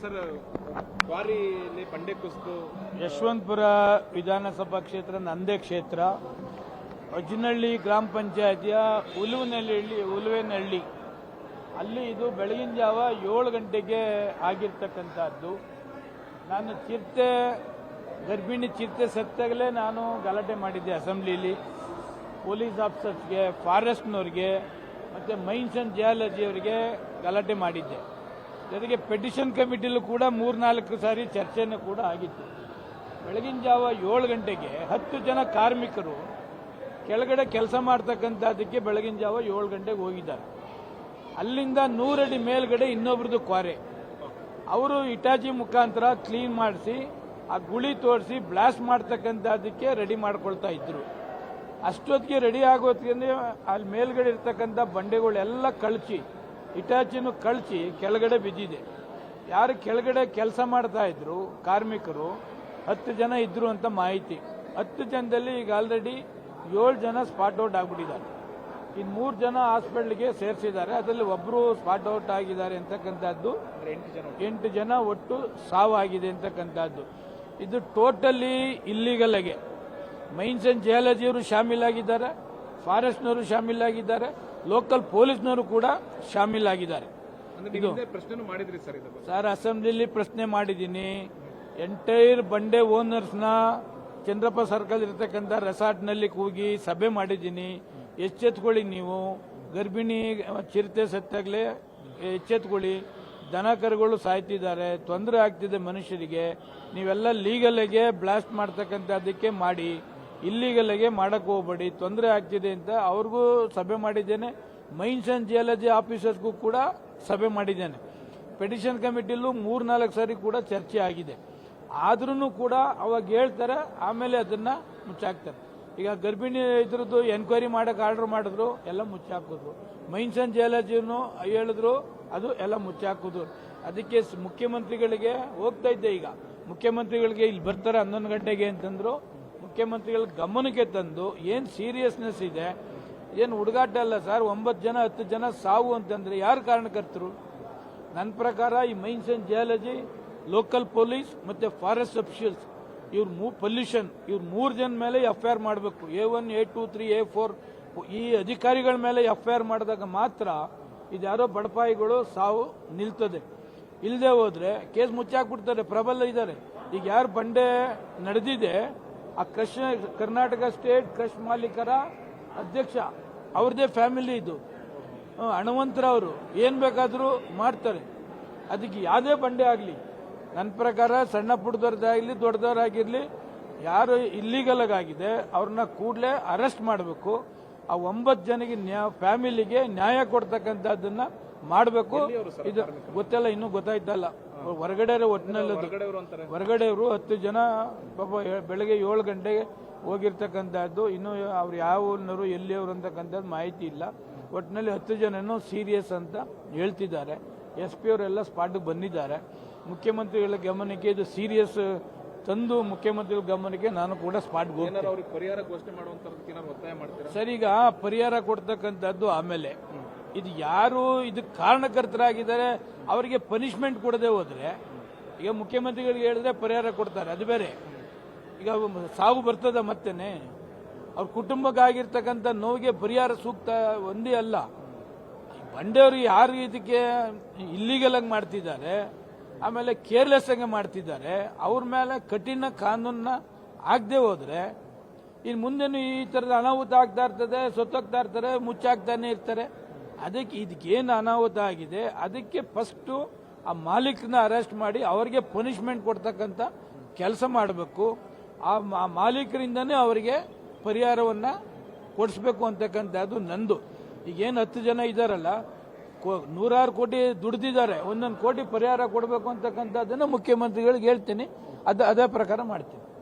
Sir ಕ್ವಾರಿಲಿ ಬಂಡೆ ಕುಸಿದು ಯಶವಂತಪುರ ವಿಧಾನಸಭಾ ಕ್ಷೇತ್ರ ನಂದೇ ಕ್ಷೇತ್ರ. ಅಜ್ಜಿನಹಳ್ಳಿ ಗ್ರಾಮ ಪಂಚಾಯತಿಯ ಉಲುವೇನಹಳ್ಳಿ ಅಲ್ಲಿ ಇದು ಬೆಳಗಿನ ಜಾವ 7 ಗಂಟೆಗೆ ಆಗಿರ್ತಕ್ಕಂಥದ್ದು. ನಾನು ಗರ್ಭಿಣಿ ಚಿರತೆ ಸತ್ತಾಗಲೇ ನಾನು ಗಲಾಟೆ ಮಾಡಿದ್ದೆ ಅಸೆಂಬ್ಲಿಲಿ. ಪೊಲೀಸ್ ಆಫೀಸರ್ಸ್ಗೆ, ಫಾರೆಸ್ಟ್ನವ್ರಿಗೆ ಮತ್ತು ಮೈನ್ಸ್ ಅಂಡ್ ಜಿಯಾಲಜಿ ಅವರಿಗೆ ಗಲಾಟೆ ಮಾಡಿದ್ದೆ. ಜೊತೆಗೆ ಪೆಟಿಷನ್ ಕಮಿಟಿಲೂ ಕೂಡ 3-4 ಸಾರಿ ಚರ್ಚೆನೂ ಕೂಡ ಆಗಿತ್ತು. ಬೆಳಗಿನ ಜಾವ 7 ಗಂಟೆಗೆ 10 ಜನ ಕಾರ್ಮಿಕರು ಕೆಳಗಡೆ ಕೆಲಸ ಮಾಡ್ತಕ್ಕಂಥದ್ದಕ್ಕೆ ಬೆಳಗಿನ ಜಾವ 7 ಗಂಟೆಗೆ ಹೋಗಿದ್ದಾರೆ. ಅಲ್ಲಿಂದ 100 ಅಡಿ ಮೇಲ್ಗಡೆ ಇನ್ನೊಬ್ರದ್ದು ಕ್ವಾರೆ. ಅವರು ಇಟಾಚಿ ಮುಖಾಂತರ ಕ್ಲೀನ್ ಮಾಡಿಸಿ ಆ ಗುಳಿ ತೋರಿಸಿ ಬ್ಲಾಸ್ಟ್ ಮಾಡ್ತಕ್ಕಂಥದ್ದಕ್ಕೆ ರೆಡಿ ಮಾಡ್ಕೊಳ್ತಾ ಇದ್ರು. ಅಷ್ಟೊತ್ತಿಗೆ ರೆಡಿ ಆಗೋತ್ತಿಗೆ ಅಲ್ಲಿ ಮೇಲ್ಗಡೆ ಇರ್ತಕ್ಕಂಥ ಬಂಡೆಗಳೆಲ್ಲ ಕಳಚಿ, ಇಟಾಚಿನೂ ಕಳಚಿ ಕೆಳಗಡೆ ಬಿದ್ದಿದೆ. ಯಾರು ಕೆಳಗಡೆ ಕೆಲಸ ಮಾಡ್ತಾ ಇದ್ರು ಕಾರ್ಮಿಕರು 10 ಜನ ಇದ್ರು ಅಂತ ಮಾಹಿತಿ. 10 ಜನದಲ್ಲಿ ಈಗ ಆಲ್ರೆಡಿ 7 ಜನ ಸ್ಪಾಟ್ ಔಟ್ ಆಗ್ಬಿಟ್ಟಿದ್ದಾರೆ. ಇನ್ನು 3 ಜನ ಹಾಸ್ಪಿಟಲ್ಗೆ ಸೇರಿಸಿದ್ದಾರೆ. ಅದರಲ್ಲಿ ಒಬ್ಬರು ಸ್ಪಾಟ್ ಔಟ್ ಆಗಿದ್ದಾರೆ ಅಂತಕ್ಕಂಥದ್ದು. 8 ಜನ ಒಟ್ಟು ಸಾವಾಗಿದೆ ಅಂತಕ್ಕಂಥದ್ದು. ಇದು ಟೋಟಲಿ ಇಲ್ಲಿಗಲ್ ಆಗಿ ಮೈನ್ಸ್ ಅಂಡ್ ಜಿಯಾಲಜಿಯವರು ಶಾಮೀಲಾಗಿದ್ದಾರೆ, ಫಾರೆಸ್ಟ್ನವರು ಶಾಮೀಲಾಗಿದ್ದಾರೆ, ಲೋಕಲ್ ಪೊಲೀಸ್ನವರು ಕೂಡ ಶಾಮೀಲಾಗಿದ್ದಾರೆ. ಸರ್ ಅಸೆಂಬ್ಲಿಲಿ ಪ್ರಶ್ನೆ ಮಾಡಿದ್ದೀನಿ. ಎಂಟೈರ್ ಬಂಡೆ ಓನರ್ಸ್ನ ಚಂದ್ರಪ್ಪ ಸರ್ಕಲ್ ಇರತಕ್ಕಂಥ ರೆಸಾರ್ಟ್ನಲ್ಲಿ ಕೂಗಿ ಸಭೆ ಮಾಡಿದ್ದೀನಿ. ಎಚ್ಚೆತ್ಕೊಳ್ಳಿ, ನೀವು ಗರ್ಭಿಣಿ ಚಿರತೆ ಸತ್ತಾಗಲೇ ಎಚ್ಚೆತ್ಕೊಳ್ಳಿ. ದನ ಕರುಗಳು ಸಾಯ್ತಿದ್ದಾರೆ, ತೊಂದರೆ ಆಗ್ತಿದೆ ಮನುಷ್ಯರಿಗೆ. ನೀವೆಲ್ಲ ಲೀಗಲ್ಗೆ ಬ್ಲಾಸ್ಟ್ ಮಾಡ್ತಕ್ಕಂಥದ್ದಕ್ಕೆ ಮಾಡಿ, ಇಲ್ಲಿಗಲ್ಗೆ ಮಾಡಕ್ಕೆ ಹೋಗ್ಬೇಡಿ, ತೊಂದರೆ ಆಗ್ತಿದೆ ಅಂತ ಅವ್ರಿಗೂ ಸಭೆ ಮಾಡಿದ್ದೇನೆ. ಮೈನ್ಸ್ ಅಂಡ್ ಜಿಯಾಲಜಿ ಆಫೀಸರ್ಸ್ಗೂ ಕೂಡ ಸಭೆ ಮಾಡಿದ್ದೇನೆ. ಪೆಟಿಷನ್ ಕಮಿಟಿಲೂ 3-4 ಸಾರಿ ಕೂಡ ಚರ್ಚೆ ಆಗಿದೆ. ಆದ್ರೂ ಕೂಡ ಅವಾಗ ಹೇಳ್ತಾರೆ, ಆಮೇಲೆ ಅದನ್ನ ಮುಚ್ಚಾಕ್ತಾರೆ. ಈಗ ಗರ್ಭಿಣಿ ಇದ್ರದ್ದು ಎನ್ಕ್ವೈರಿ ಮಾಡಕ್ಕೆ ಆರ್ಡರ್ ಮಾಡಿದ್ರು, ಎಲ್ಲ ಮುಚ್ಚಾಕಿದ್ರು. ಮೈನ್ಸ್ ಅಂಡ್ ಜಿಯಾಲಜಿನೂ ಹೇಳಿದ್ರು, ಅದು ಎಲ್ಲ ಮುಚ್ಚಾಕಿದ್ರು. ಅದಕ್ಕೆ ಮುಖ್ಯಮಂತ್ರಿಗಳಿಗೆ ಹೋಗ್ತಾ ಇದ್ದೆ. ಈಗ ಮುಖ್ಯಮಂತ್ರಿಗಳಿಗೆ ಇಲ್ಲಿ ಬರ್ತಾರೆ 11 ಗಂಟೆಗೆ ಅಂತಂದ್ರು. ಮುಖ್ಯಮಂತ್ರಿಗಳ ಗಮನಕ್ಕೆ ತಂದು ಏನು ಸೀರಿಯಸ್ನೆಸ್ ಇದೆ, ಏನು ಹುಡುಗಾಟ ಅಲ್ಲ ಸರ್. 9 ಜನ 10 ಜನ ಸಾವು ಅಂತಂದ್ರೆ ಯಾರು ಕಾರಣಕರ್ತರು? ನನ್ನ ಪ್ರಕಾರ ಈ mains and geology, local police ಮತ್ತೆ ಫಾರೆಸ್ಟ್ ಅಫಿಷಿಯಲ್ಸ್, ಪೊಲ್ಯೂಷನ್, ಇವ್ರು 3 ಜನ ಮೇಲೆ ಎಫ್ಐಆರ್ ಮಾಡಬೇಕು. A1, A2, 3, A4 ಈ ಅಧಿಕಾರಿಗಳ ಮೇಲೆ ಎಫ್ಐಆರ್ ಮಾಡಿದಾಗ ಮಾತ್ರ ಇದ್ಯಾರೋ ಬಡಪಾಯಿಗಳು ಸಾವು ನಿಲ್ತದೆ. ಇಲ್ಲದೆ ಹೋದ್ರೆ ಕೇಸ್ ಮುಚ್ಚಾಕ್ಬಿಡ್ತಾರೆ. ಪ್ರಬಲ ಇದ್ದಾರೆ. ಈಗ ಯಾರು ಬಂಡೆ ನಡೆದಿದೆ ಆ ಕ್ರಶ್, ಕರ್ನಾಟಕ ಸ್ಟೇಟ್ ಕ್ರಶ್ ಮಾಲೀಕರ ಅಧ್ಯಕ್ಷ, ಅವ್ರದೇ ಫ್ಯಾಮಿಲಿ ಇದು. ಹಣವಂತರವರು ಏನ್ ಬೇಕಾದರೂ ಮಾಡ್ತಾರೆ. ಅದಕ್ಕೆ ಯಾವುದೇ ಬಂಡೆ ಆಗಲಿ, ನನ್ನ ಪ್ರಕಾರ ಸಣ್ಣ ಪುಟ್ಟದವ್ರದ್ದಾಗಲಿ ದೊಡ್ಡದವರಾಗಿರ್ಲಿ, ಯಾರು ಇಲ್ಲಿಗಲ್ ಆಗಿದೆ ಅವ್ರನ್ನ ಕೂಡಲೇ ಅರೆಸ್ಟ್ ಮಾಡಬೇಕು. ಆ 9 ಜನಕ್ಕೆ ಫ್ಯಾಮಿಲಿಗೆ ನ್ಯಾಯ ಕೊಡ್ತಕ್ಕಂಥದ್ದನ್ನ ಮಾಡಬೇಕು. ಇದು ಗೊತ್ತಿಲ್ಲ, ಇನ್ನೂ ಗೊತ್ತಾಯ್ತಲ್ಲ. ಹೊರಗಡೆ ಒಟ್ಟಿನಲ್ಲಿ ಹೊರಗಡೆಯವರು 10 ಜನ ಪಾಪ ಬೆಳಗ್ಗೆ 7 ಗಂಟೆಗೆ ಹೋಗಿರ್ತಕ್ಕಂಥದ್ದು. ಇನ್ನು ಅವ್ರು ಯಾವ ಊರಿನವರು, ಎಲ್ಲಿಯವರು ಅಂತಕ್ಕಂಥದ್ದು ಮಾಹಿತಿ ಇಲ್ಲ. ಒಟ್ಟಿನಲ್ಲಿ 10 ಜನನೂ ಸೀರಿಯಸ್ ಅಂತ ಹೇಳ್ತಿದ್ದಾರೆ. SP ಅವರೆಲ್ಲ ಸ್ಪಾಟ್ಗೆ ಬಂದಿದ್ದಾರೆ. ಮುಖ್ಯಮಂತ್ರಿಗಳ ಗಮನಕ್ಕೆ ಇದು ಸೀರಿಯಸ್ ತಂದು ಮುಖ್ಯಮಂತ್ರಿಗಳ ಗಮನಕ್ಕೆ ನಾನು ಕೂಡ ಸ್ಪಾಟ್ಗೆ ಹೋಗ್ತೀನಿ. ಪರಿಹಾರ ಘೋಷಣೆ ಮಾಡುವಂತ ಒತ್ತಾಯ ಮಾಡ್ತಾರೆ ಸರ್. ಈಗ ಪರಿಹಾರ ಕೊಡ್ತಕ್ಕಂಥದ್ದು ಆಮೇಲೆ, ಇದು ಯಾರು ಇದಕ್ಕೆ ಕಾರಣಕರ್ತರಾಗಿದ್ದಾರೆ ಅವರಿಗೆ ಪನಿಷ್ಮೆಂಟ್ ಕೊಡದೆ ಹೋದ್ರೆ, ಈಗ ಮುಖ್ಯಮಂತ್ರಿಗಳಿಗೆ ಹೇಳಿದ್ರೆ ಪರಿಹಾರ ಕೊಡ್ತಾರೆ, ಅದು ಬೇರೆ. ಈಗ ಸಾವು ಬರ್ತದ ಮತ್ತೇನೆ. ಅವ್ರ ಕುಟುಂಬಕ್ಕಾಗಿರ್ತಕ್ಕಂಥ ನೋವಿಗೆ ಪರಿಹಾರ ಸೂಕ್ತ ಒಂದೇ ಅಲ್ಲ. ಬಂಡೆಯವರು ಯಾರು ಇದಕ್ಕೆ ಇಲ್ಲಿಗಲ್ ಆಗಿ ಮಾಡ್ತಿದ್ದಾರೆ, ಆಮೇಲೆ ಕೇರ್ಲೆಸ್ ಆಗಿ ಮಾಡ್ತಿದ್ದಾರೆ, ಅವ್ರ ಮೇಲೆ ಕಠಿಣ ಕಾನೂನನ್ನ ಆಗದೆ ಹೋದ್ರೆ ಇನ್ನು ಮುಂದೆನೂ ಈ ಥರದ ಅನಾಹುತ ಆಗ್ತಾ ಇರ್ತದೆ, ಸೊತ್ತೋಗ್ತಾ ಇರ್ತಾರೆ, ಮುಚ್ಚಾಗ್ತಾನೆ ಇರ್ತಾರೆ. ಅದಕ್ಕೆ ಇದಕ್ಕೇನು ಅನಾಹುತ ಆಗಿದೆ ಅದಕ್ಕೆ ಫಸ್ಟು ಆ ಮಾಲೀಕನ ಅರೆಸ್ಟ್ ಮಾಡಿ ಅವರಿಗೆ ಪನಿಷ್ಮೆಂಟ್ ಕೊಡ್ತಕ್ಕಂಥ ಕೆಲಸ ಮಾಡಬೇಕು. ಆ ಮಾಲೀಕರಿಂದನೇ ಅವರಿಗೆ ಪರಿಹಾರವನ್ನ ಕೊಡಿಸ್ಬೇಕು ಅಂತಕ್ಕಂಥದ್ದು ನಂದು. ಈಗೇನು 10 ಜನ ಇದ್ದಾರಲ್ಲ, 100 ಕೋಟಿ ದುಡ್ದಿದ್ದಾರೆ, 1 ಕೋಟಿ ಪರಿಹಾರ ಕೊಡಬೇಕು ಅಂತಕ್ಕಂಥದ್ದನ್ನು ಮುಖ್ಯಮಂತ್ರಿಗಳಿಗೆ ಹೇಳ್ತೀನಿ. ಅದೇ ಪ್ರಕಾರ ಮಾಡ್ತೀನಿ.